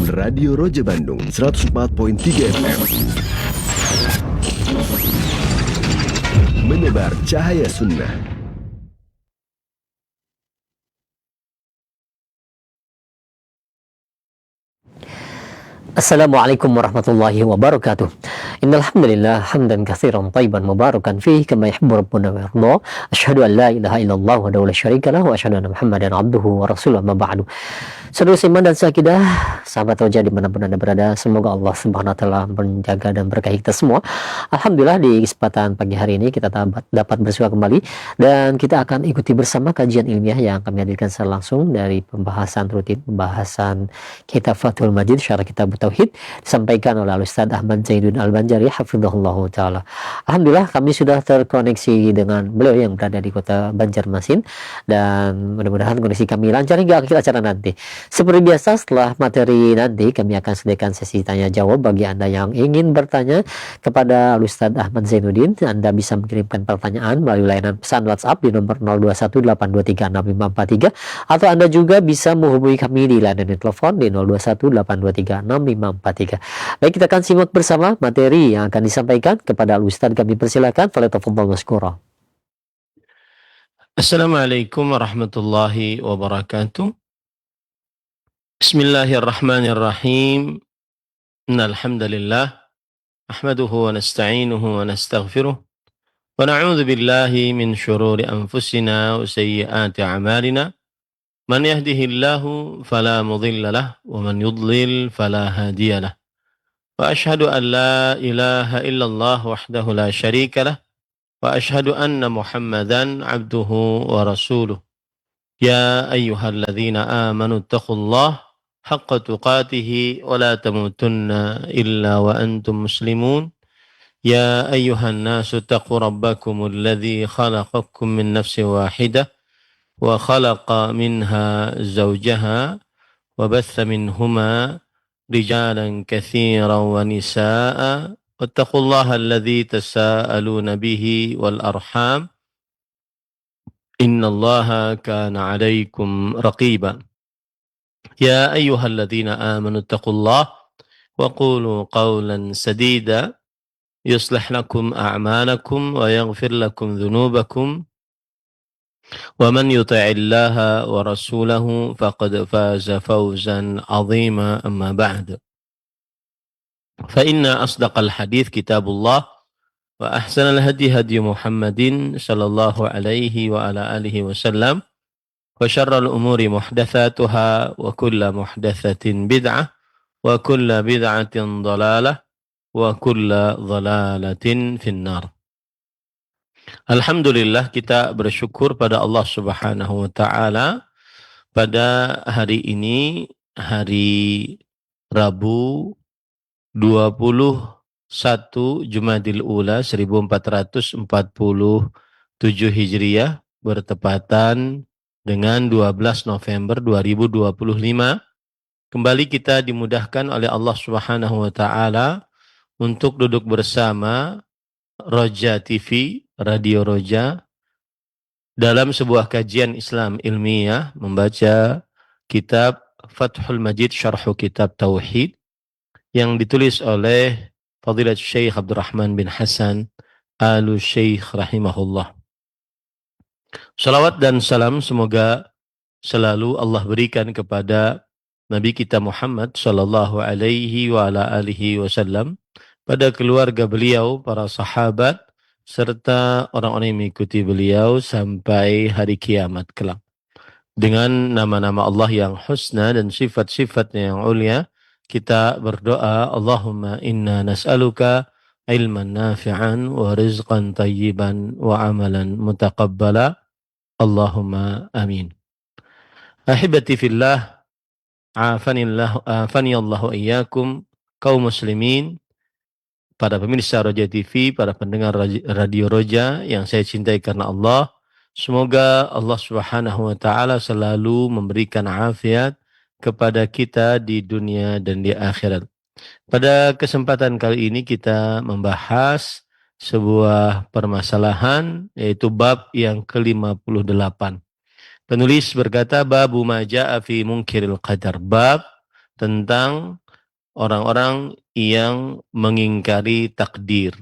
dan Radio Roja Bandung 104.3 FM. Menebar cahaya sunnah. Assalamualaikum warahmatullahi wabarakatuh. Innal hamdalillah hamdan katsiran thayyiban mubarakan fihi kama yuhibbu rabbuna wa yarda. Asyhadu an la ilaha illallah wahdahu la syarika lahu wa asyhadu anna Muhammadan abduhu wa rasuluhu amma ba'du. Saudara iman dan sakidah, sahabat Roja dimanapun Anda berada, semoga Allah Subhanahu wa taala menjaga dan berkahi kita semua. Alhamdulillah di kesempatan pagi hari ini kita dapat bersua kembali dan kita akan ikuti bersama kajian ilmiah yang kami hadirkan secara langsung dari pembahasan kitab Fathul Majid syarah kitab Tauhid disampaikan oleh Al-Ustaz Ahmad Zaidun Al-Banjari hafizahullah taala. Alhamdulillah kami sudah terkoneksi dengan beliau yang berada di kota Banjarmasin dan mudah-mudahan koneksi kami lancar hingga akhir acara nanti. Seperti biasa, setelah materi nanti kami akan sediakan sesi tanya jawab bagi Anda yang ingin bertanya kepada Al-Ustaz Ahmad Zainuddin. Anda bisa mengirimkan pertanyaan melalui layanan pesan WhatsApp di nomor 0218236543 atau Anda juga bisa menghubungi kami di layanan telepon di 0218236543. Baik, kita akan simak bersama materi yang akan disampaikan kepada Al-Ustaz. Kami persilakan, falyatafadhal mashkura. Assalamualaikum warahmatullahi wabarakatuh. Bismillahirrahmanirrahim. Innal hamdalillah nahmaduhu wa nasta'inuhu wa nastaghfiruh wa na'udzu billahi min shururi anfusina wa sayyiati a'malina. Man yahdihillahu fala mudilla lahu wa man yudlil fala hadiya lahu. Wa ashhadu an la ilaha illallah wahdahu la syarika lahu wa ashhadu anna Muhammadan abduhu wa rasuluh. Ya ayyuhalladzina amanu taqullaha haqqa tuqatihi wa la tamutunna illa wa antum muslimun. Ya ayyuhan nasu taqu rabbakumul ladzi khalaqakum min nafsin wahidah wa khalaqa minha zawjaha wa batha minhuma rijalan katsiran wa nisaa'a wattaqullaha alladzi tasaaluna bihi wal arham innallaha kana 'alaikum raqiba. Ya ayyuhalladzina amanu taqullaha wa qulu qawlan sadida yuslih lakum a'malakum wa yaghfir lakum dhunubakum wa man yuti'illaha wa rasulahu faqad faza fawzan 'azima amma ba'd. Fa inna asdaqal hadits kitabullah wa ahsanal hadi hadi Muhammadin sallallahu alaihi wa ala alihi wasallam. Wa syarrul umuri muhdatsatuha wa kullu muhdatsatin bid'ah wa kullu bid'atin dhalalah wa kullu dhalalatin finnar. Alhamdulillah, kita bersyukur pada Allah Subhanahu wa taala pada hari ini, hari Rabu 21 Jumadil Ula 1447 Hijriah bertepatan dengan 12 November 2025. Kembali kita dimudahkan oleh Allah Subhanahu wa taala untuk duduk bersama Roja TV, Radio Roja, dalam sebuah kajian Islam ilmiah membaca kitab Fathul Majid Syarhu Kitab Tauhid yang ditulis oleh Fadilat Syekh Abdurrahman bin Hasan Al-Syekh rahimahullah. Salawat dan salam semoga selalu Allah berikan kepada Nabi kita Muhammad sallallahu alaihi wa ala alihi wasallam, pada keluarga beliau, para sahabat, serta orang-orang yang mengikuti beliau sampai hari kiamat kelak. Dengan nama-nama Allah yang husna dan sifat-sifatnya yang ulia, kita berdoa, Allahumma inna nas'aluka ilman nafi'an wa rizqan tayyiban wa amalan mutaqabbala. Allahumma amin. Ahibati fillah, afani Allahu iyyakum, kaum muslimin, para pemirsa Roja TV, para pendengar Radio Roja yang saya cintai karena Allah. Semoga Allah Subhanahu wa taala selalu memberikan afiat kepada kita di dunia dan di akhirat. Pada kesempatan kali ini kita membahas sebuah permasalahan, yaitu bab yang ke-58. Penulis berkata, babu ma ja'a fi munkiril qadar, bab tentang orang-orang yang mengingkari takdir.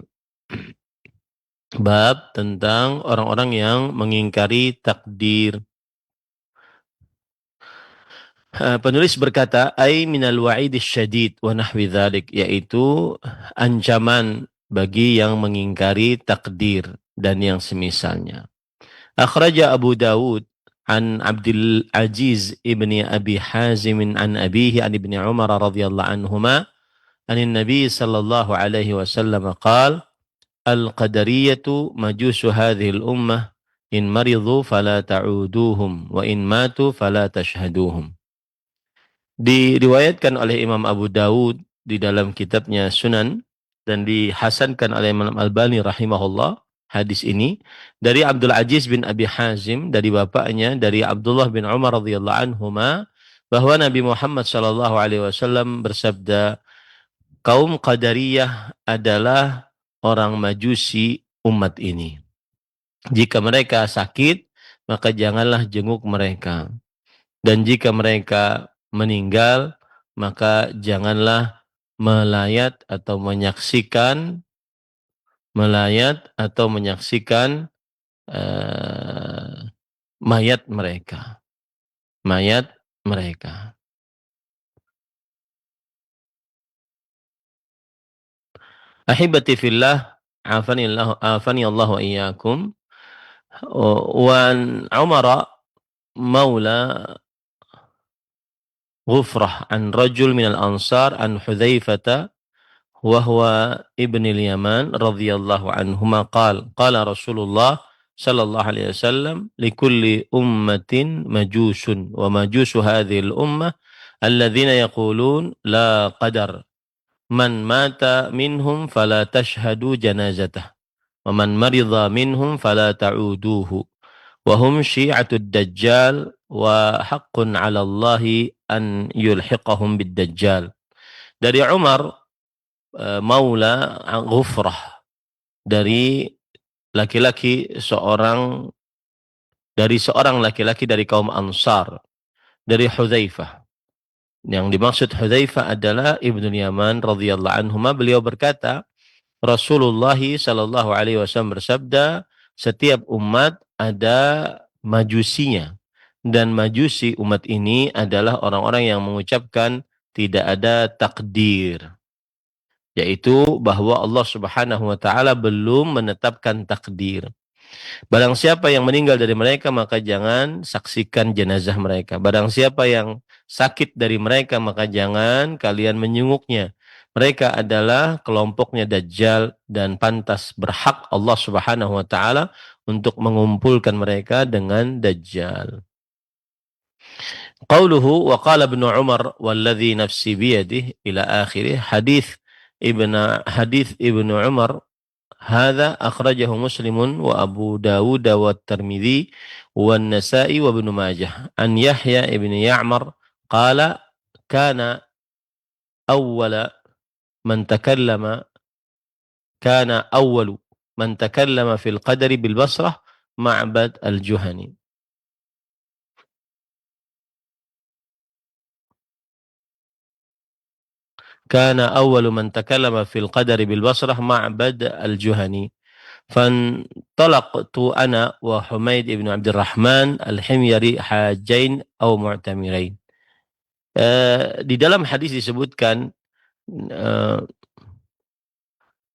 Bab tentang orang-orang yang mengingkari takdir. Penulis berkata, ai minal wa'idis syadid wa nahwi dzalik, yaitu ancaman bagi yang mengingkari takdir dan yang semisalnya. Akhraja Abu Dawud an Abdul Aziz ibni Abi Hazim an abihi an ibni Umar radhiyallahu anhuma an Nabi sallallahu alaihi wasallam qala al-qadariyatu majusu hadhihi al-ummah in maridhu fala ta'uduhum wa in matu fala tashhaduhum. Diriwayatkan oleh Imam Abu Dawud di dalam kitabnya Sunan dan dihasankan oleh Imam Albani rahimahullah hadis ini dari Abdul Aziz bin Abi Hazim dari bapaknya dari Abdullah bin Umar radhiyallahu anhuma bahwa Nabi Muhammad sallallahu alaihi wasallam bersabda, kaum Qadariyah adalah orang Majusi umat ini. Jika mereka sakit, maka janganlah jenguk mereka. Dan jika mereka meninggal, maka janganlah melayat atau menyaksikan mayat mereka. Ahibati fillah, afani Allah wa iyyakum. Wa Umar maula غفرة عن رجل من الأنصار عن حذيفة وهو ابن اليمان رضي الله عنهما قال رسول الله صلى الله عليه وسلم لكل أمة مجوس ومجوس هذه الأمة الذين يقولون لا قدر من مات منهم فلا تشهدوا جنازته ومن مرض منهم فلا تعودوه وهم شيعة الدجال وحق على الله أن يلحقهم بالدجال. Dari Umar maula Ghufrah, dari seorang laki-laki dari kaum Ansar, dari Hudzaifah. Yang dimaksud Hudzaifah adalah Ibnu Yaman radhiyallahu anhuma. Beliau berkata, Rasulullah sallallahu alaihi wasallam bersabda, setiap umat ada majusinya, dan majusi umat ini adalah orang-orang yang mengucapkan tidak ada takdir, yaitu bahwa Allah Subhanahu wa taala belum menetapkan takdir. Barang siapa yang meninggal dari mereka, maka jangan saksikan jenazah mereka. Barang siapa yang sakit dari mereka, maka jangan kalian menjenguknya. Mereka adalah kelompoknya Dajjal dan pantas berhak Allah Subhanahu wa taala untuk mengumpulkan mereka dengan Dajjal. Qauluhu wa qala Ibnu Umar walladzi nafsi biyadihi ila akhirih. Hadis Ibnu Umar hadza akhrajahu Muslimun wa Abu Dawud wa Tirmidzi wa An-Nasa'i wa Ibnu Majah an Yahya ibn Ya'mar qala kana awwala man takallama fil qadari bil Basrah Ma'bad al-Juhani. كان أول من تكلم في القدر بالبصرة معبد الجهني فانطلقت أنا وحميد بن عبد الرحمن الحميري حاجين أو معتمرين. Di dalam hadis disebutkan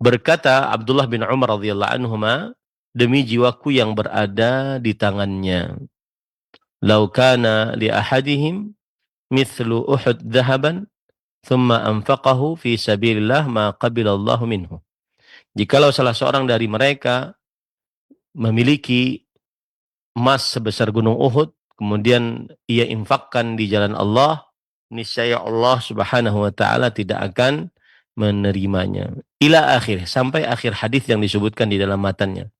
berkata Abdullah bin Umar radhiyallahu anhuma, demi jiwaku yang berada di tangannya, lau kana li ahadihim mithlu Uhud dhahaban thumma anfaqahu fi sabilillah ma qabilallahu minhu. Jikalau salah seorang dari mereka memiliki emas sebesar gunung Uhud, kemudian ia infakkan di jalan Allah, niscaya Allah Subhanahu wa taala tidak akan menerimanya. Ila akhir, sampai akhir hadis yang disebutkan di dalam matannya.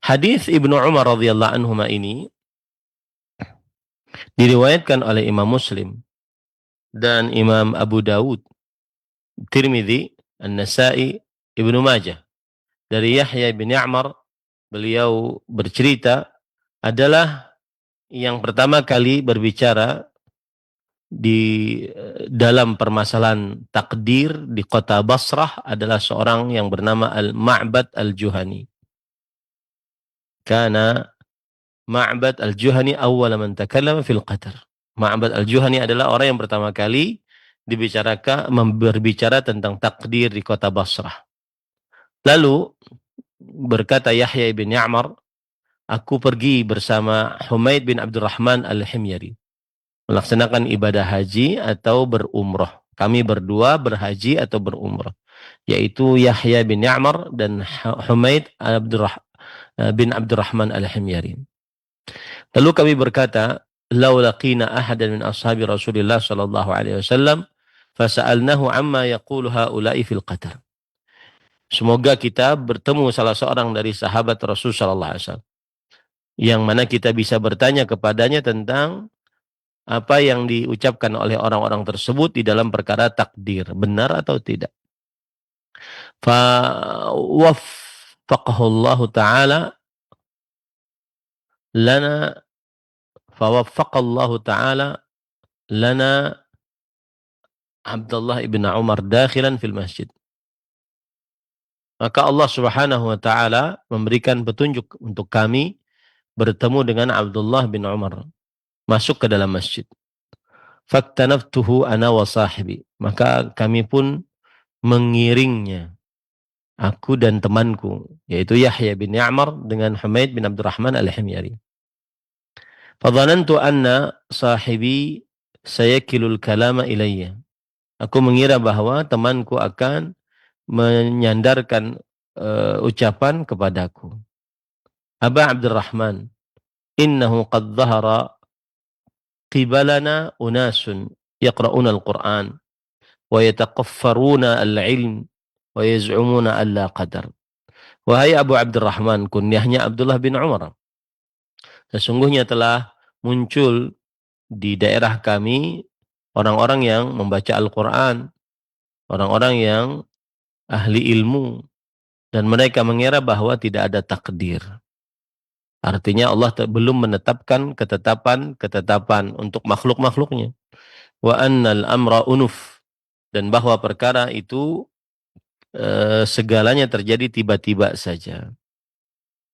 Hadis Ibnu Umar radhiyallahu anhuma ini diriwayatkan oleh Imam Muslim dan Imam Abu Dawud, Tirmidzi, An-Nasa'i, Ibnu Majah. Dari Yahya bin Ya'mar, beliau bercerita adalah yang pertama kali berbicara di dalam permasalahan takdir di kota Basrah adalah seorang yang bernama Al-Ma'bad Al-Juhani. Karena Ma'bad Al-Juhani awwala man takallama fil qadar. Ma'bad Al-Juhani adalah orang yang pertama kali berbicara tentang takdir di kota Basrah. Lalu berkata Yahya bin Ya'mar, aku pergi bersama Humaid bin Abdurrahman Al-Himyari melaksanakan ibadah haji atau berumrah. Kami berdua berhaji atau berumrah, yaitu Yahya bin Ya'mar dan Humaid bin Abdurrahman Al-Himyari. Lalu kami berkata, "Lau laqina ahadan min ashabi Rasulillah sallallahu alaihi wasallam fasa'alnahu amma yaqulu haula'i fil qadar." Semoga kita bertemu salah seorang dari sahabat Rasul sallallahu alaihi wasallam yang mana kita bisa bertanya kepadanya tentang apa yang diucapkan oleh orang-orang tersebut di dalam perkara takdir, benar atau tidak. Fa waffaqahu Allah taala lana fawaffaqallahu taala lana Abdullah ibn Umar dakhilan fil masjid. Maka Allah Subhanahu wa taala memberikan petunjuk untuk kami bertemu dengan Abdullah bin Umar masuk ke dalam masjid. Faktanaftuhu ana wa sahibi. Maka kami pun mengiringnya, aku dan temanku, yaitu Yahya bin Ya'mar dengan Humaid bin Abdurrahman Al-Himyari. Fadhanantu anna sahibi sayakilul kalama ilayya. Aku mengira bahwa temanku akan menyandarkan ucapan kepadaku. Aba Abdurrahman, innahu qad dhahara qibalana unasun yaqra'una al-Qur'an wa yataqaffaruna al-ilm wa yaz'umuna alla qadar. Wahai Abu Abdurrahman, kunyahnya Abdullah bin Umar, sesungguhnya telah muncul di daerah kami orang-orang yang membaca Al-Quran, orang-orang yang ahli ilmu, dan mereka mengira bahwa tidak ada takdir. Artinya Allah belum menetapkan ketetapan untuk makhluk-makhluknya. Wa annal amra unuf, dan bahwa perkara itu segalanya terjadi tiba-tiba saja.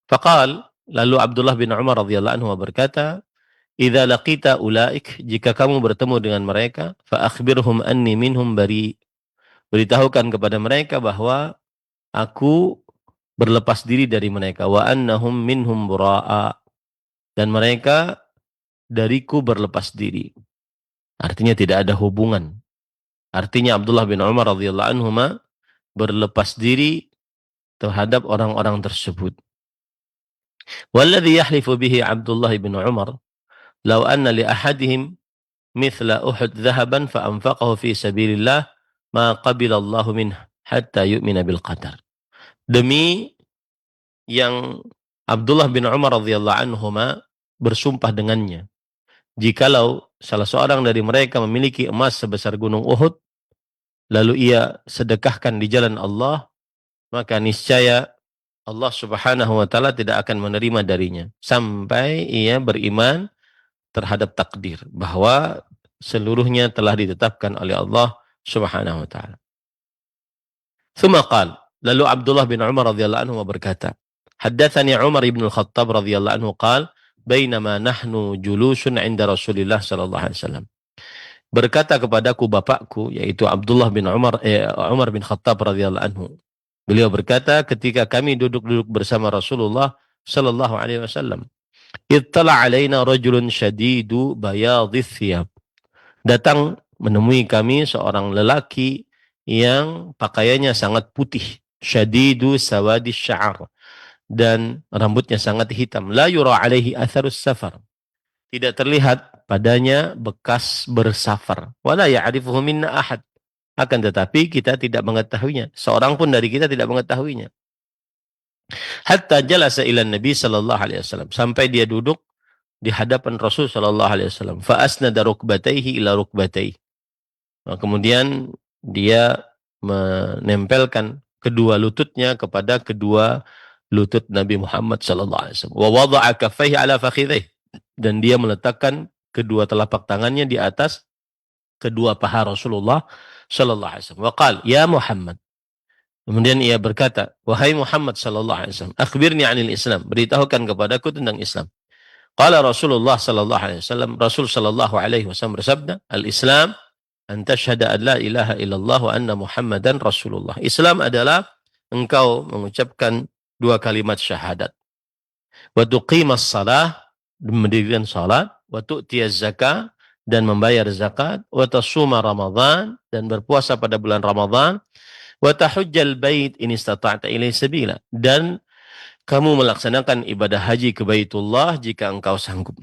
Faqal, lalu Abdullah bin Umar radhiyallahu anhu berkata, "Idza laqita ulaik, jika kamu bertemu dengan mereka, fa akhbirhum anni minhum bari." Beritahukan kepada mereka bahwa aku berlepas diri dari mereka, wa annahum minhum bura'a, dan mereka dariku berlepas diri. Artinya tidak ada hubungan. Artinya Abdullah bin Umar radhiyallahu anhu berlepas diri terhadap orang-orang tersebut. Walladhi yahlifu bihi Abdullah bin Umar, law anna li ahadihim mithla Uhud dhahaban fa anfaqahu fi sabilillah ma qabila Allahu minhu hatta yu'mina bil qadar. Demi yang Abdullah bin Umar radhiyallahu anhuma bersumpah dengannya, jikalau salah seorang dari mereka memiliki emas sebesar gunung Uhud, lalu ia sedekahkan di jalan Allah, maka niscaya Allah Subhanahu wa taala tidak akan menerima darinya sampai ia beriman terhadap takdir bahwa seluruhnya telah ditetapkan oleh Allah Subhanahu wa taala. Tsumma qala, lalu Abdullah bin Umar radhiyallahu anhu berkata, haddatsani Umar ibn al-Khattab radhiyallahu anhu qala, bainama nahnu julusun 'inda Rasulillah sallallahu alaihi wasallam. Berkata kepadaku bapakku, yaitu Abdullah bin Umar bin Khattab radhiyallahu anhu. Beliau berkata, ketika kami duduk-duduk bersama Rasulullah sallallahu alaihi wasallam, ittala alaina rajulun syadidu bayadhis thiyab. Datang menemui kami seorang lelaki yang pakaiannya sangat putih, syadidu sawadis sya'ar, dan rambutnya sangat hitam. La yura alaihi atharus safar. Tidak terlihat padanya bekas bersafar. Wala ya'rifuhu minna ahad. Akan tetapi kita tidak mengetahuinya. Seorang pun dari kita tidak mengetahuinya. Hatta jalasa ila Nabi sallallahu alaihi wasallam, sampai dia duduk di hadapan Rasul sallallahu alaihi wasallam. Fa asnada rukbatayhi ila rukbatayhi. Kemudian dia menempelkan kedua lututnya kepada kedua lutut Nabi Muhammad sallallahu alaihi wasallam. Wa wada'a kaffayhi ala fakhidhihi, dan dia meletakkan kedua telapak tangannya di atas kedua paha Rasulullah sallallahu alaihi wasallam. Wa qala, "Ya Muhammad." Kemudian ia berkata, "Wahai Muhammad sallallahu alaihi wasallam, akhbirni 'anil Islam." Beritahukan kepadaku tentang Islam. Qala Rasulullah sallallahu alaihi wasallam, Rasul sallallahu alaihi wasallam bersabda, "Al-Islam an tashhada an la ilaha illallah wa anna Muhammadan Rasulullah." Islam adalah engkau mengucapkan dua kalimat syahadat. Wa tuqimas salah, mendirikan salat, wa tu'tiyaz zakah, dan membayar zakat, wa tasuma Ramadan, dan berpuasa pada bulan Ramadan, wa tahujjal bait in istata'ta ilaihi sabila, dan kamu melaksanakan ibadah haji ke Baitullah jika engkau sanggup.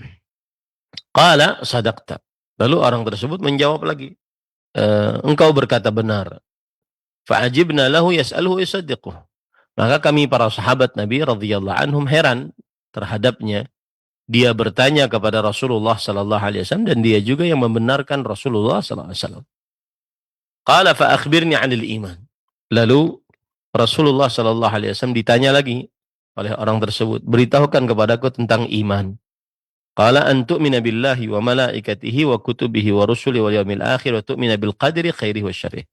Qala sadaqta. Lalu orang tersebut menjawab lagi, engkau berkata benar. Fa'ajibna lahu yas'aluhu yusaddiquh. Maka kami para sahabat Nabi radhiyallahu anhum heran terhadapnya. Dia bertanya kepada Rasulullah sallallahu alaihi wasallam dan dia juga yang membenarkan Rasulullah sallallahu alaihi wasallam. Qala fa akhbirni 'anil iman. Lalu Rasulullah sallallahu alaihi wasallam ditanya lagi oleh orang tersebut, beritahukan kepadaku tentang iman. Qala an tu'mina billahi wa malaikatihi wa kutubihi wa rusuli wal yaumil akhir wa tu'mina bil qadri khairihi wa syarrihi.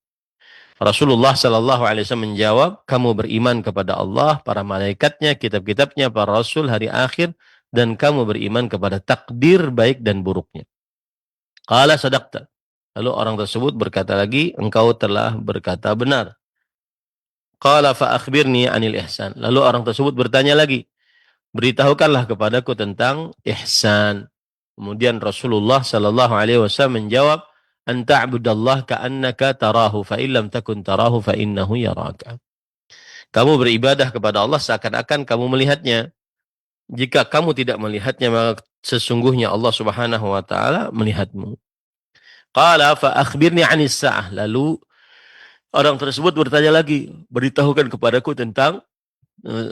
Rasulullah sallallahu alaihi wasallam menjawab, kamu beriman kepada Allah, para malaikatnya, kitab-kitabnya, para rasul, hari akhir, dan kamu beriman kepada takdir baik dan buruknya. Qala sadaqta. Lalu orang tersebut berkata lagi, engkau telah berkata benar. Qala fa akhbirni 'anil ihsan. Lalu orang tersebut bertanya lagi, beritahukanlah kepadaku tentang ihsan. Kemudian Rasulullah sallallahu alaihi wasallam menjawab, an ta'budallah ka'annaka tarahu fa illam takun tarahu fa innahu yaraka. Kamu beribadah kepada Allah seakan-akan kamu melihatnya. Jika kamu tidak melihatnya, maka sesungguhnya Allah Subhanahu wa taala melihatmu. Qala fa akhbirni 'anis sa'ah. Lalu orang tersebut bertanya lagi, beritahukan kepadaku tentang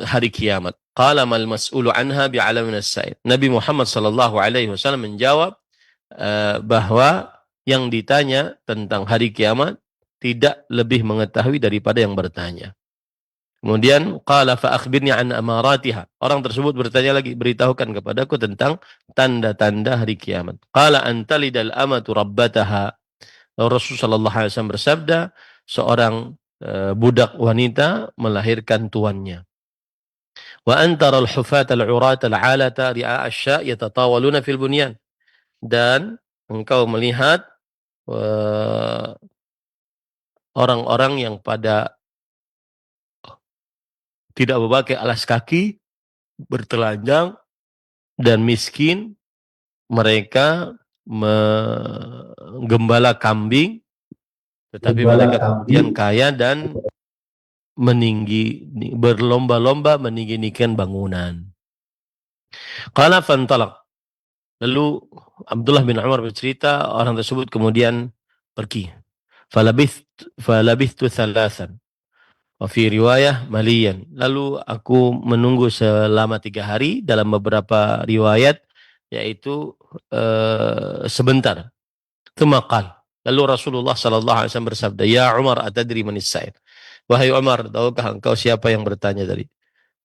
hari kiamat. Qala mal mas'ulu anha bi'alamin as-sa'il. Nabi Muhammad sallallahu alaihi wasallam menjawab bahwa yang ditanya tentang hari kiamat tidak lebih mengetahui daripada yang bertanya. Kemudian qala fa akhbirni an amaratiha. Orang tersebut bertanya lagi, beritahukan kepadaku tentang tanda-tanda hari kiamat. Qala antalidal amatu rabbataha. Rasulullah sallallahu alaihi wasallam bersabda, seorang budak wanita melahirkan tuannya. Wa antara al-hufata al-urata al-alata ri'a asya yatatawaluna fil bunyan. Dan engkau melihat orang-orang yang pada tidak memakai alas kaki, bertelanjang dan miskin, mereka menggembala kambing, tetapi mereka kemudian kaya dan berlomba-lomba meninggikan bangunan. Qala fantalaq. Lalu Abdullah bin Umar bercerita, orang tersebut kemudian pergi. Falabithtu thalathan. Wa fi riwayah maliyan. Lalu aku menunggu selama 3 hari, dalam beberapa riwayat yaitu sebentar. Tsumma lalu Rasulullah sallallahu alaihi wasallam bersabda, "Ya Umar, atadri manis sa'il?" Wahai Umar, tahukah engkau siapa yang bertanya tadi?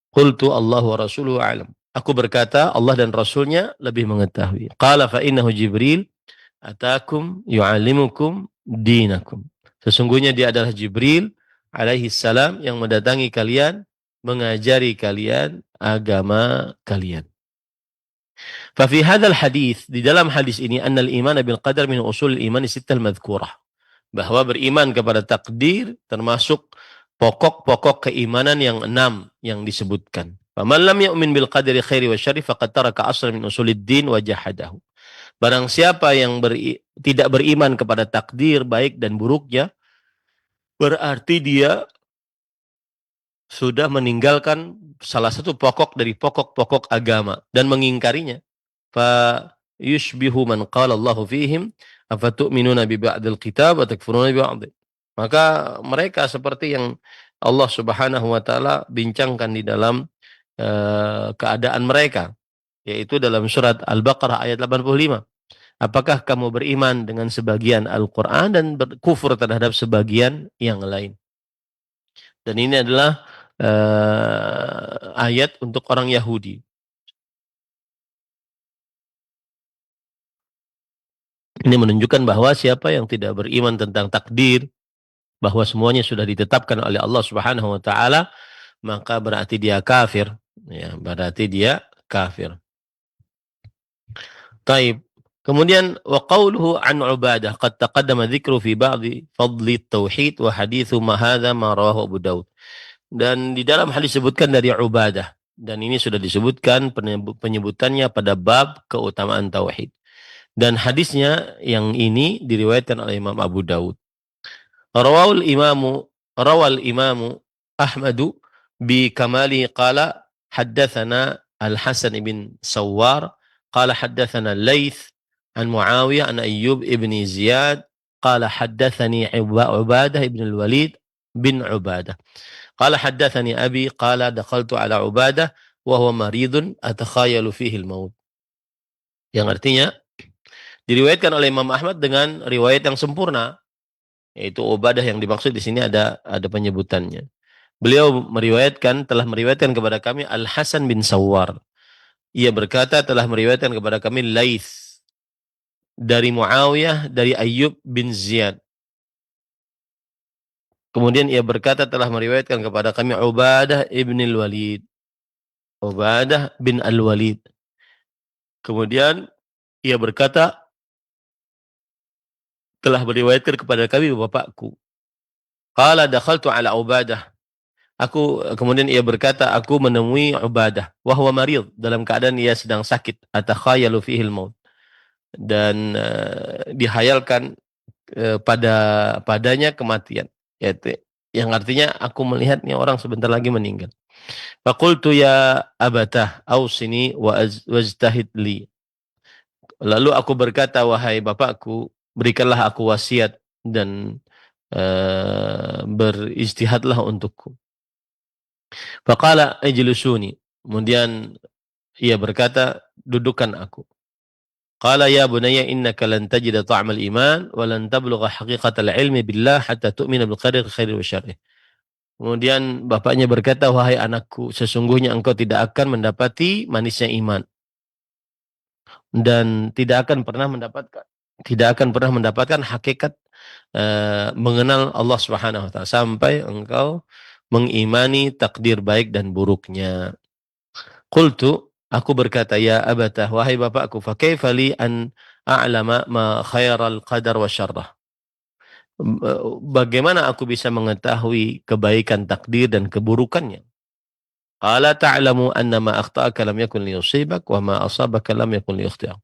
Qultu Allah wa rasuluhu a'lam. Aku berkata, Allah dan Rasulnya lebih mengetahui. Qala fa innahu Jibril atakum yu'allimukum dinakum. Sesungguhnya dia adalah Jibril alaihi salam yang mendatangi kalian, mengajari kalian agama kalian. Fa fi hadzal hadis, di dalam hadis ini, annal iman bil qadar min usul iman sittal madhkurah. Bahwa beriman kepada takdir termasuk pokok-pokok keimanan yang 6 yang disebutkan. Faman lam yu'min bil qadri khairi wa syarri faqad taraka aslan min usuliddin wa jahadahu. Barang siapa yang tidak beriman kepada takdir baik dan buruknya, berarti dia sudah meninggalkan salah satu pokok dari pokok-pokok agama dan mengingkarinya. Fa yushbihu man qala Allahu fihim afatu'minuna bi ba'dil kitab wa takfuruna bi ba'd. Maka mereka seperti yang Allah Subhanahu wa taala bincangkan di dalam keadaan mereka, yaitu dalam surat Al-Baqarah ayat 85. Apakah kamu beriman dengan sebagian Al-Qur'an dan berkufur terhadap sebagian yang lain? Dan ini adalah ayat untuk orang Yahudi. Ini menunjukkan bahwa siapa yang tidak beriman tentang takdir, bahwa semuanya sudah ditetapkan oleh Allah Subhanahu wa taala, maka berarti dia kafir. Ya, berarti dia kafir. Taib. Kemudian wa qawluhu an Ubadah qad taqaddama dzikru fi ba'dhi fadli tauhid wa hadithu ma hadza ma rawahu Abu Daud. Dan di dalam hadis disebutkan dari Ubadah, dan ini sudah disebutkan penyebutannya pada bab keutamaan tauhid. Dan hadisnya yang ini diriwayatkan oleh Imam Abu Daud. Rawal imamu Ahmadu bi kamali qala haddathana Al-Hasan ibn Sawwar qala haddathana Laith an Muawiyah an Ayyub ibn Ziyad qala haddathani Ubadah ibn al-Walid bin Ubadah qala haddathani Abi qala dakhaltu ala Ubadah wa huwa maridun atakhayalu fihi al-maut. Yang artinya diriwayatkan oleh Imam Ahmad dengan riwayat yang sempurna, yaitu Ubadah yang dimaksud di sini ada penyebutannya. Beliau telah meriwayatkan kepada kami Al-Hasan bin Sawwar. Ia berkata telah meriwayatkan kepada kami Laith dari Muawiyah dari Ayyub bin Ziyad. Kemudian ia berkata telah meriwayatkan kepada kami Ubadah ibn al-Walid. Ubadah bin al-Walid. Kemudian ia berkata telah meriwayatkan kepada kami bapakku. Qala dakhaltu ala Ubadah. Kemudian ia berkata, aku menemui Ubadah wa huwa marid, dalam keadaan ia sedang sakit, atakhayalu fihil maut, dan dihayalkan padanya kematian, yaitu yang artinya aku melihatnya orang sebentar lagi meninggal. Faqultu ya abatah ausini wajtahid li. Lalu aku berkata, wahai bapakku, berikanlah aku wasiat dan beristihadlah untukku. Faqala ijlusuni. Kemudian ia berkata, dudukkan aku. Qala ya bunayya innaka lan tajida ta'mal iman wa lan tablugha haqiqatal ilmi billah hatta tu'mina bil qadari khairi wa syarrih. Kemudian bapaknya berkata, wahai anakku, sesungguhnya engkau tidak akan mendapati manisnya iman dan tidak akan pernah mendapatkan hakikat mengenal Allah Subhanahu wa taala sampai engkau mengimani takdir baik dan buruknya. Qultu, aku berkata, ya abatah, wahai bapakku, fa kaifa li an a'lama ma khairal qadar wa syarrah. Bagaimana aku bisa mengetahui kebaikan takdir dan keburukannya? Qala ta'lamu anna ma akhta'aka lam yakun liyusibak wa ma asabaka lam yakun liyukhti'ak.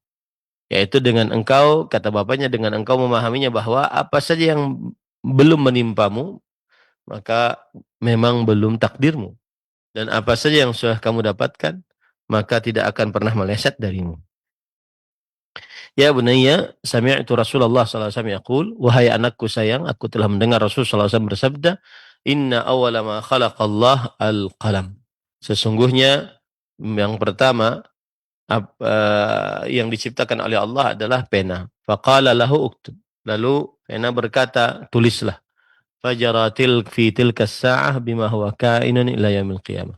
Yaitu dengan engkau, kata bapaknya, dengan engkau memahaminya bahwa apa saja yang belum menimpamu, maka memang belum takdirmu. Dan apa saja yang sudah kamu dapatkan, maka tidak akan pernah meleset darimu. Ya bunayya, sami'tu Rasulullah SAW yaqul, wahai anakku sayang, aku telah mendengar Rasulullah SAW bersabda, inna awwala ma khalaqallah al-qalam. Sesungguhnya yang pertama yang diciptakan oleh Allah adalah pena. Faqala lahu uktub. Lalu pena berkata, tulislah. Fajaratil fi tilka sa'ah bima huwa kainun ila yaumil qiyamah.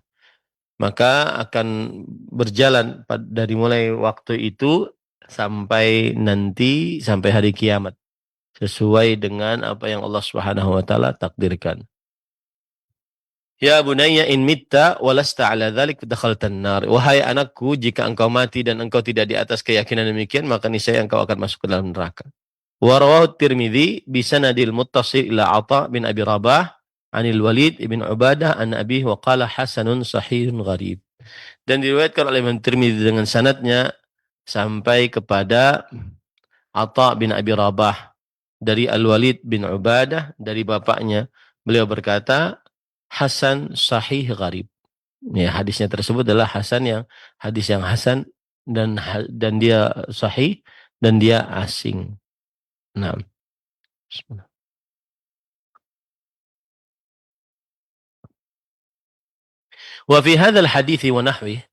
Maka akan berjalan dari mulai waktu itu sampai hari kiamat sesuai dengan apa yang Allah Subhanahu wa taala takdirkan. Ya bunayya in mitta walasta ala dzalik dakhaltan nar. Wahai anakku, jika engkau mati dan engkau tidak di atas keyakinan demikian, maka niscaya engkau akan masuk ke dalam neraka. Wa rawahu Tirmidzi bi sanadil muttasil ila Atha bin Abi Rabah anil Walid ibn Ubadah an Abi wa qala hasanun sahihun gharib. Dan diriwayatkan oleh Imam Tirmidzi dengan sanadnya sampai kepada Atha bin Abi Rabah dari Al-Walid bin Ubadah dari bapaknya. Beliau berkata, hasan sahih gharib. Ya, hadisnya tersebut adalah hadis yang hasan dan dia sahih dan dia asing. Nah, bismillah. Wa fi hadzal hadits wa nahwihi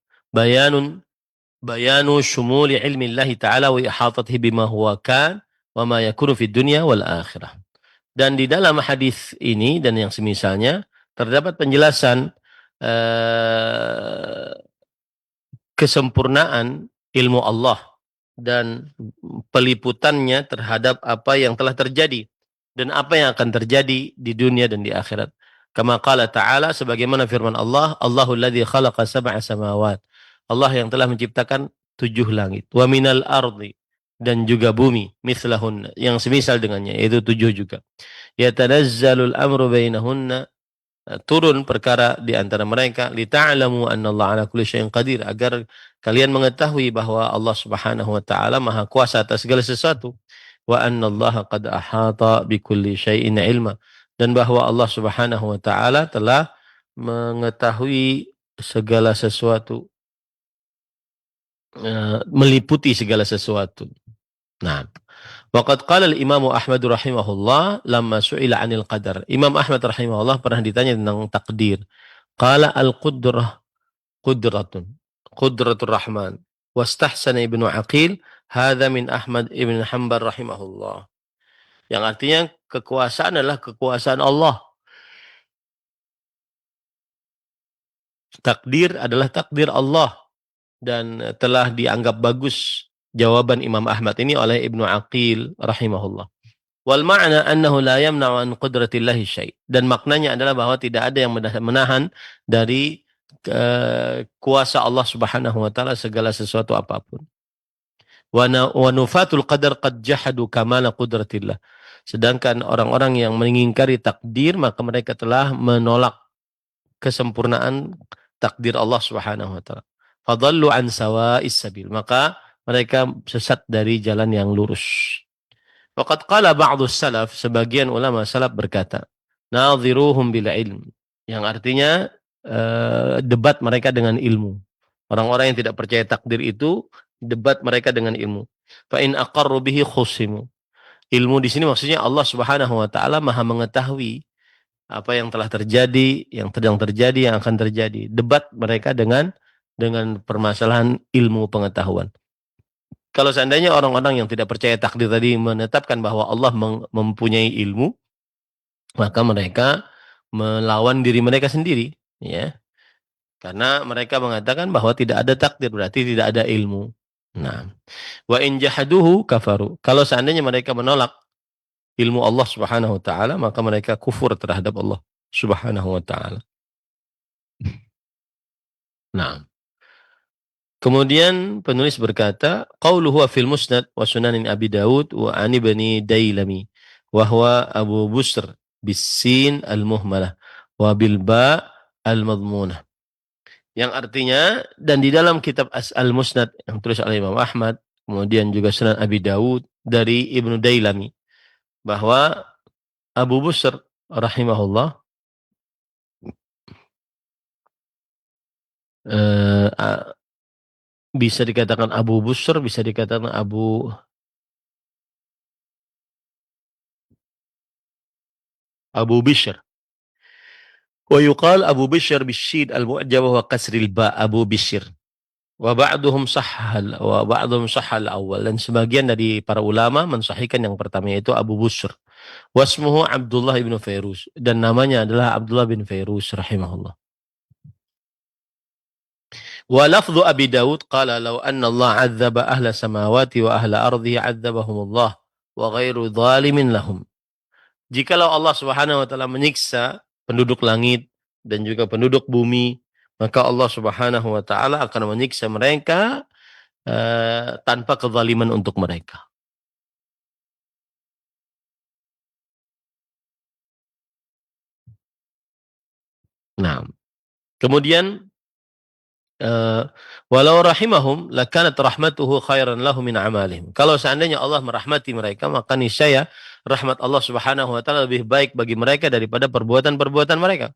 bayanu shumuli ilmi Allah Ta'ala wa ihatatihi bima huwa kan wa ma yakunu fid dunya wal akhirah. Dan di dalam hadis ini dan yang semisalnya terdapat penjelasan kesempurnaan ilmu Allah dan peliputannya terhadap apa yang telah terjadi dan apa yang akan terjadi di dunia dan di akhirat. Kama qala ta'ala, sebagaimana firman Allah, Allahul ladzi khalaqa sab'a samawat. Allah yang telah menciptakan 7 langit. Wa minal ardi, dan juga bumi, mithlahunna, yang semisal dengannya, yaitu 7 juga. Yatanazzalul amru bainahunna, turun perkara di antara mereka, lita'lamu annallaha ala kulli syai'in qadir, agar kalian mengetahui bahwa Allah Subhanahu wa taala Maha Kuasa atas segala sesuatu, wa annallaha qad ahata bikulli syai'in ilma, dan bahwa Allah Subhanahu wa taala telah mengetahui segala sesuatu, meliputi segala sesuatu. Nah, waqad qala al-Imam Ahmad rahimahullah lamma su'ila 'anil qadar. Imam Ahmad rahimahullah pernah ditanya tentang takdir. Qala al-qudrah qudratun, qudratur rahman. Wastahsana Ibnu Aqil hadza min Ahmad ibn Hanbal rahimahullah. Yang artinya kekuasaan adalah kekuasaan Allah. Takdir adalah takdir Allah, dan telah dianggap bagus jawaban Imam Ahmad ini oleh Ibnu Aqil rahimahullah. Wal ma'na annahu la yamna'u an qudratillahi syai'. Dan maknanya adalah bahwa tidak ada yang menahan dari kuasa Allah Subhanahu wa taala segala sesuatu apapun. Wa nufatul qadar qad jahadu kamala qudratillah. Sedangkan orang-orang yang mengingkari takdir, maka mereka telah menolak kesempurnaan takdir Allah Subhanahu wa taala. Fadallu an sawa'is sabil. Maka mereka sesat dari jalan yang lurus. Waqad qala ba'dus salaf, sebagian ulama salaf berkata, nadhiruhum bil ilm, yang artinya debat mereka dengan ilmu. Orang-orang yang tidak percaya takdir itu debat mereka dengan ilmu. Fa in aqarru bihi khusimu. Ilmu di sini maksudnya Allah Subhanahu wa taala Maha mengetahui apa yang telah terjadi, yang sedang terjadi, yang akan terjadi. Debat mereka dengan permasalahan ilmu pengetahuan. Kalau seandainya orang-orang yang tidak percaya takdir tadi menetapkan bahwa Allah mempunyai ilmu, maka mereka melawan diri mereka sendiri, ya. Karena mereka mengatakan bahwa tidak ada takdir, berarti tidak ada ilmu. Nah, wa in jahaduhu kafaru. Kalau seandainya mereka menolak ilmu Allah Subhanahu wa taala, maka mereka kufur terhadap Allah Subhanahu wa taala. Nah, kemudian penulis berkata, qauluhu fil musnad wa sunanin Abi Daud wa an ibni Dailami wa huwa Abu Busr bisin al-muhmalah wa bil ba al-madmunah. Yang artinya, dan di dalam kitab Al-Musnad yang tulis oleh Imam Ahmad, kemudian juga Sunan Abi Daud dari Ibnu Dailami, bahwa Abu Busr rahimahullah bisa dikatakan Abu Busr, bisa dikatakan Abu Bishr. Wa yuqal Abu Bishr bisyid al-mu'jam wa kasril ba, Abu Bishr. Wa ba'duhum sahhal awal, dan sebagian dari para ulama mensahihkan yang pertama, yaitu Abu Busr. Wasmuhu Abdullah ibn Fairuz, dan namanya adalah Abdullah bin Fairuz rahimahullah. Wa lafdhu Abi Daud qala law anna Allah 'adzaba ahla samawati wa ahla ardihi 'adzabahumullah wa ghairu dhalimin lahum. Jikalau Allah Subhanahu wa taala menyiksa penduduk langit dan juga penduduk bumi, maka Allah Subhanahu wa taala akan menyiksa mereka tanpa kezaliman untuk mereka. Nah, kemudian walau rahimahum lakanat rahmatuhu khairan lahum min amalihim. Kalau seandainya Allah merahmati mereka, maka niscaya rahmat Allah Subhanahu wa taala lebih baik bagi mereka daripada perbuatan-perbuatan mereka.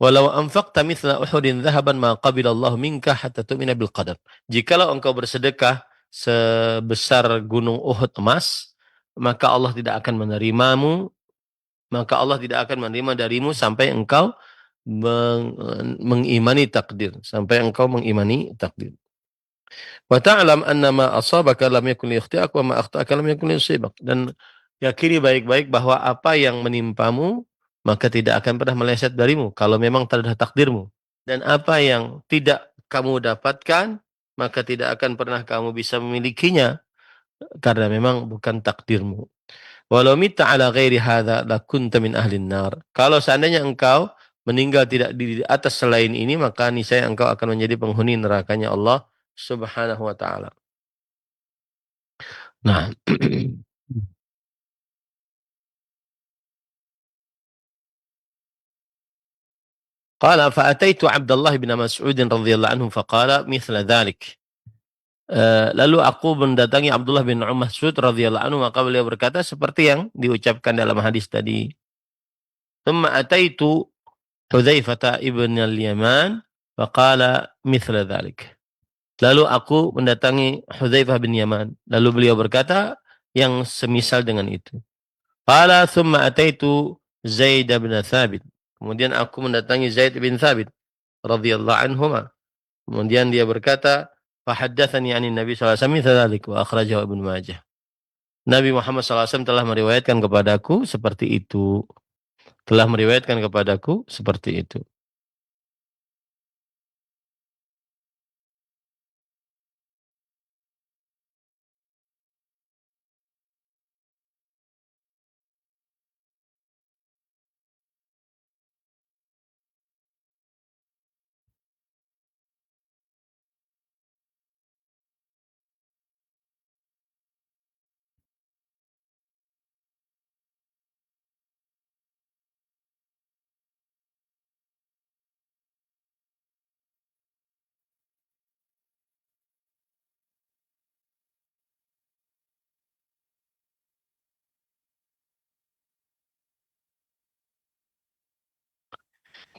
Walau anfaqta mithla Uhudin dhahaban ma qabilallahu minka hatta tu'mina bil qadar. Jikalau engkau bersedekah sebesar gunung Uhud emas, maka Allah tidak akan menerimamu, maka Allah tidak akan menerima darimu sampai engkau mengimani takdir, sampai engkau mengimani takdir. Wa ta'lam anna ma asabaka lam yakun liyakhti'ak wa ma akhta'aka lam yakun liyusibak. Dan yakini baik-baik bahwa apa yang menimpamu maka tidak akan pernah meleset darimu kalau memang telah takdirmu. Dan apa yang tidak kamu dapatkan maka tidak akan pernah kamu bisa memilikinya karena memang bukan takdirmu. Walau mitta ala ghairi hadza lakunta min ahlin nar. Kalau seandainya engkau meninggal tidak di atas selain ini, maka niscaya engkau akan menjadi penghuni nerakanya Allah Subhanahu wa taala. Nah, qala fa ataitu Abdullah bin Mas'ud radhiyallahu anhu faqala mithla dhalik. Lalu aku mendatangi Abdullah bin Mas'ud radhiyallahu anhu, maka beliau berkata seperti yang diucapkan dalam hadis tadi. Thumma ataitu Hudzaifah ibn al-Yaman faqala mithla dhalik. Lalu aku mendatangi Hudzaifah bin Yaman, lalu beliau berkata yang semisal dengan itu. Qala thumma ataitu Zaid bin Thabit. Kemudian aku mendatangi Zaid bin Thabit radhiyallahu anhuma. Kemudian dia berkata, "Fahaddatsani 'anil Nabi sallallahu alaihi wasallam dzalik wa akhrajahu Ibnu Majah." Nabi Muhammad sallallahu alaihi wasallam telah meriwayatkan kepadaku seperti itu. Telah meriwayatkan kepadaku seperti itu.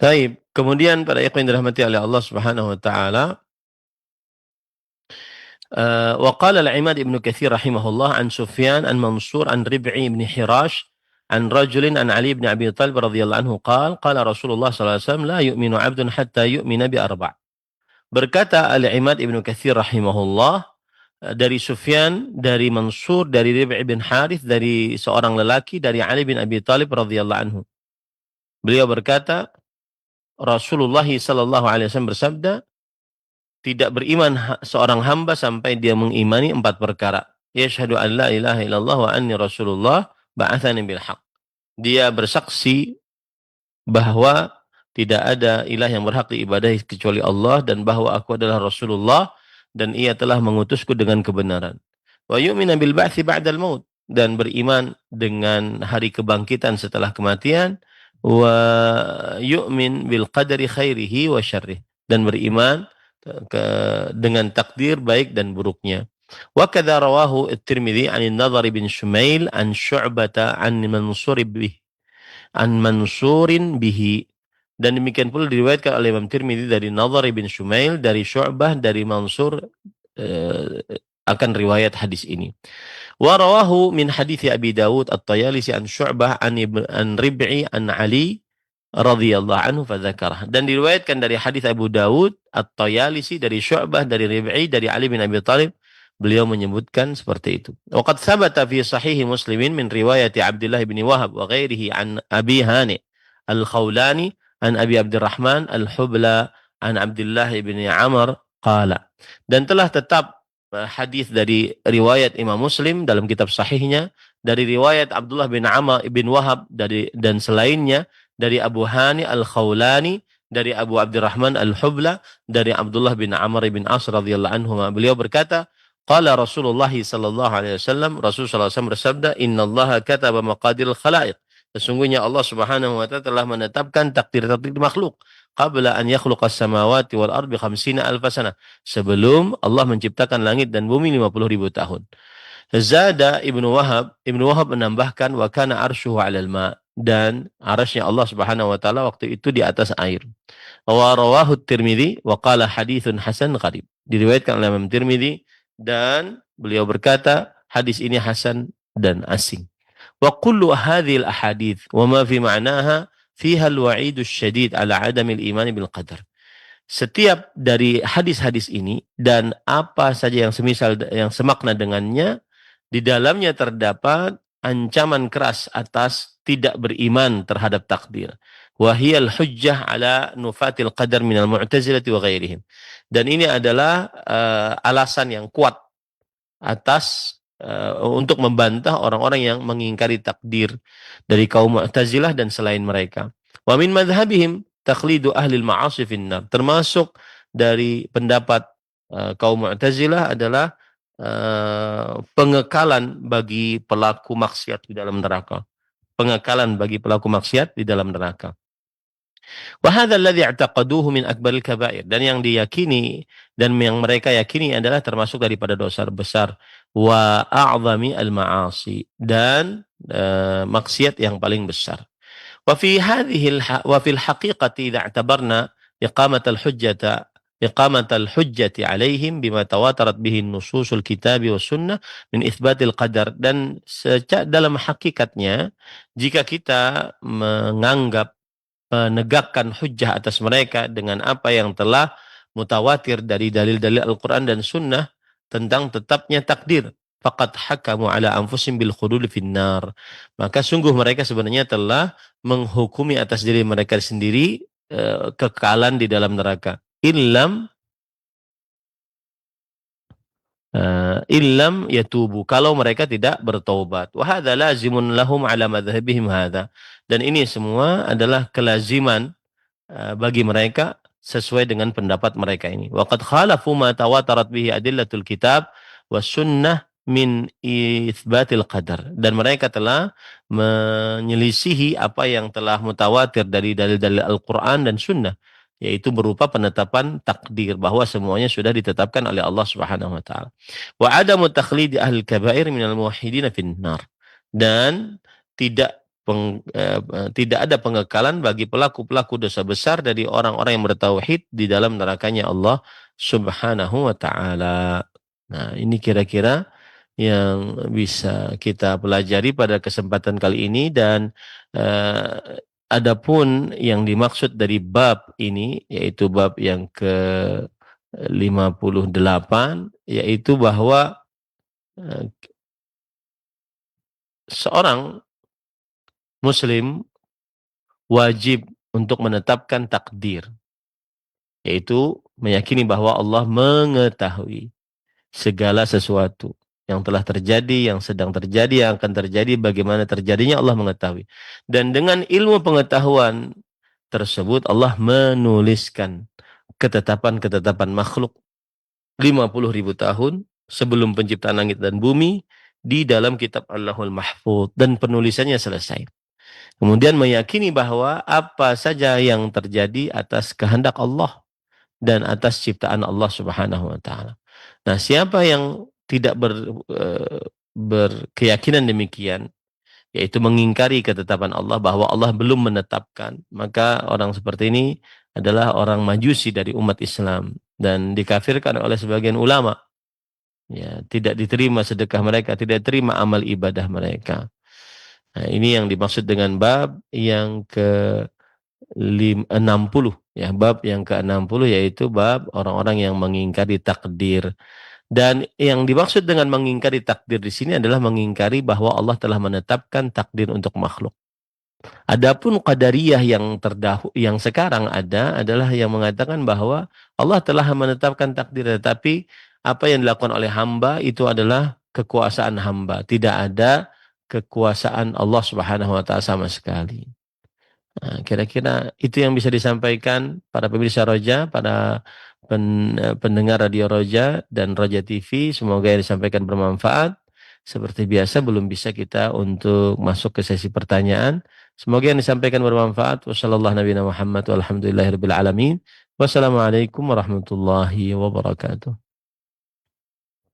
Baik, kemudian para ikhwan yang dirahmati oleh Allah Subhanahu wa taala, wa qala al-Imad Ibnu Katsir rahimahullah an Sufyan an Mansur an Rib'i bin Hirash an rajulin an Ali bin Abi Thalib radhiyallahu anhu qala Rasulullah sallallahu alaihi wasallam la yu'minu 'abdun hatta yu'mina bi arba'. Berkata Al-Imad Ibnu Katsir rahimahullah, dari Sufyan, dari Mansur, dari Rib'i bin Harith, dari seorang lelaki dari Ali bin Abi Thalib radhiyallahu anhu. Beliau berkata, Rasulullah sallallahu alaihi wasallam bersabda, tidak beriman seorang hamba sampai dia mengimani 4 perkara. Yashhadu an la ilaha illallah wa anni Rasulullah ba'athani bil haqq. Dia bersaksi bahwa tidak ada ilah yang berhak diibadahi kecuali Allah dan bahwa aku adalah Rasulullah dan ia telah mengutusku dengan kebenaran. Wa yu'minu bil ba'tsi ba'dal maut, dan beriman dengan hari kebangkitan setelah kematian. Wa yu'min bil qadari khairihi wa syarrih, dan beriman dengan takdir baik dan buruknya. Wa kadza rawahu at-Tirmidzi 'an an-Nadhr bin Shumail an Syu'bah an Mansurin bihi, dan demikian pula diriwayatkan oleh Imam Tirmidzi dari Nadhr bin Shumail dari Syu'bah dari Mansur akan riwayat hadis ini. Wa rawahu min hadits Abi Dawud At-Tayalisi an Syu'bah an Rib'i an Ali radhiyallahu anhu fadzakarah, dan diriwayatkan dari hadis Abu Dawud At-Tayalisi dari Syu'bah dari Rib'i dari Ali bin Abi Thalib, beliau menyebutkan seperti itu. Wa qad thabata fi sahih Muslimin min riwayati Abdullah bin Wahab wa ghairihi an Abi Hani Al-Khawlani an Abi Abdurrahman Al-Hubla an Abdullah bin Amr qala, dan telah tetap hadis dari riwayat Imam Muslim dalam kitab sahihnya dari riwayat Abdullah bin Amr bin Wahab dan selainnya dari Abu Hani Al-Khawlani dari Abu Abdurrahman Al-Hubla dari Abdullah bin Amr bin As radhiyallahu anhu. Beliau berkata, qala Rasulullah sallallahu alaihi wasallam, Rasul sallallahu alaihi wasallam bersabda, innallaha kataba maqadiril khalaiq, sesungguhnya Allah Subhanahu wa taala telah menetapkan takdir-takdir makhluk qabla an yakhluqas samawati wal ardi 50 alf sanah, sebelum Allah menciptakan langit dan bumi 50.000 tahun. Zada Ibnu Wahab menambahkan wa kana arshuhu 'alal ma, dan arasy-Nya Allah Subhanahu wa taala waktu itu di atas air. Wa rawahu Tirmidzi wa qala haditsun hasan gharib, diriwayatkan oleh Imam Tirmidzi dan beliau berkata hadis ini hasan dan asing. Wa kullu hadhil ahadits wa ma fi ma'naha fiha al-wa'idus syadid ala adamil iman bil qadar. Setiap dari hadis-hadis ini dan apa saja yang semisal yang semakna dengannya, di dalamnya terdapat ancaman keras atas tidak beriman terhadap takdir. Wa hiyal hujjah ala nufatil qadar minal mu'tazilati wa ghairihim. Dan ini adalah alasan yang kuat atas untuk membantah orang-orang yang mengingkari takdir dari kaum Mu'tazilah dan selain mereka. Wa min madhhabihim takhlidu ahli al-ma'asi finnar. Termasuk dari pendapat kaum Mu'tazilah adalah pengekalan bagi pelaku maksiat di dalam neraka. Pengekalan bagi pelaku maksiat di dalam neraka. Wa hadha alladhi i'taqaduhu min akbaril kabair, dan yang diyakini dan yang mereka yakini adalah termasuk daripada dosa besar, wa a'zami al-ma'asi, dan maksiat yang paling besar. Wa fi hadhihi wa fil haqiqati idza i'tabarna إقامة الحجة عليهم بما تواترت به النصوص الكتاب والسنة من إثبات القدر. Dan dalam hakikatnya, jika kita menganggap menegakkan hujjah atas mereka dengan apa yang telah mutawatir dari dalil-dalil Al-Quran dan Sunnah tentang tetapnya takdir, faqad hakamu ala anfusihim bil khulud finnar, maka sungguh mereka sebenarnya telah menghukumi atas diri mereka sendiri kekekalan di dalam neraka. Illam yatubu, kalau mereka tidak bertaubat. Wa hadza lazimun lahum ala madhhabihim hadza, dan ini semua adalah kelaziman bagi mereka sesuai dengan pendapat mereka ini. Wa qad khalafu ma tawatarat bihi adillatul kitab was sunnah min itsbatil qadar, dan mereka telah menyelisihi apa yang telah mutawatir dari dalil-dalil Al-Qur'an dan Sunnah, yaitu berupa penetapan takdir bahwa semuanya sudah ditetapkan oleh Allah Subhanahu wa taala. Wa adamu takhlidi ahli kabair minal muwahhidin finnar, dan tidak ada pengekalan bagi pelaku-pelaku dosa besar dari orang-orang yang bertauhid di dalam nerakanya Allah Subhanahu wa taala. Nah, ini kira-kira yang bisa kita pelajari pada kesempatan kali ini, dan adapun yang dimaksud dari bab ini, yaitu bab yang ke-58, yaitu bahwa seorang muslim wajib untuk menetapkan takdir, yaitu meyakini bahwa Allah mengetahui segala sesuatu yang telah terjadi, yang sedang terjadi, yang akan terjadi, bagaimana terjadinya Allah mengetahui. Dan dengan ilmu pengetahuan tersebut Allah menuliskan ketetapan-ketetapan makhluk 50.000 tahun sebelum penciptaan langit dan bumi di dalam kitab Allahul Mahfuz, dan penulisannya selesai. Kemudian meyakini bahwa apa saja yang terjadi atas kehendak Allah dan atas ciptaan Allah Subhanahu wa taala. Nah, siapa yang tidak berkeyakinan demikian, yaitu mengingkari ketetapan Allah bahwa Allah belum menetapkan, maka orang seperti ini adalah orang majusi dari umat Islam dan dikafirkan oleh sebagian ulama. Ya, tidak diterima sedekah mereka, tidak diterima amal ibadah mereka. Nah, ini yang dimaksud dengan bab yang ke-60, ya, bab yang ke-60, yaitu bab orang-orang yang mengingkari takdir. Dan yang dimaksud dengan mengingkari takdir di sini adalah mengingkari bahwa Allah telah menetapkan takdir untuk makhluk. Adapun qadariyah yang sekarang ada adalah yang mengatakan bahwa Allah telah menetapkan takdir, tetapi apa yang dilakukan oleh hamba itu adalah kekuasaan hamba, tidak ada kekuasaan Allah Subhanahu wa taala sama sekali. Nah, kira-kira itu yang bisa disampaikan para pemirsa Roja, para pendengar Radio Roja dan Roja TV. Semoga yang disampaikan bermanfaat. Seperti biasa belum bisa kita untuk masuk ke sesi pertanyaan. Semoga yang disampaikan bermanfaat. Wassalamualaikum warahmatullahi wabarakatuh.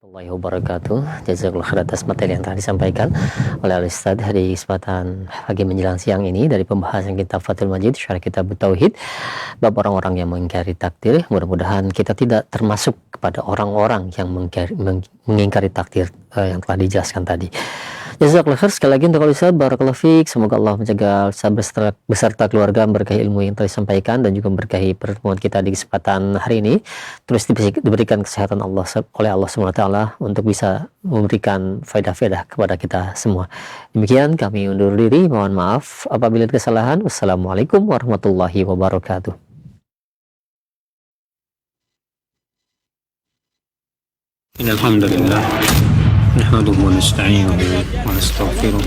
Warahmatullahi wabarakatuh. Jazakallahu khair atas materi yang telah disampaikan oleh Ustaz di kesempatan pagi menjelang siang ini dari pembahasan kitab Fathul Majid syarah kitab Tauhid bab orang-orang yang mengingkari takdir. Mudah-mudahan kita tidak termasuk kepada orang-orang yang mengingkari takdir yang telah dijelaskan tadi. Jazakallahu khair sekali lagi untuk Ustaz, barakallahu fiik. Semoga Allah menjaga Ustaz beserta keluarga, memberkahi ilmu yang telah disampaikan dan juga memberkahi pertemuan kita di kesempatan hari ini. Terus diberikan kesehatan Allah oleh Allah SWT untuk bisa memberikan faedah-faedah kepada kita semua. Demikian kami undur diri, mohon maaf apabila ada kesalahan. Wassalamualaikum warahmatullahi wabarakatuh. Alhamdulillah. نحمده ونستعينه ونستغفره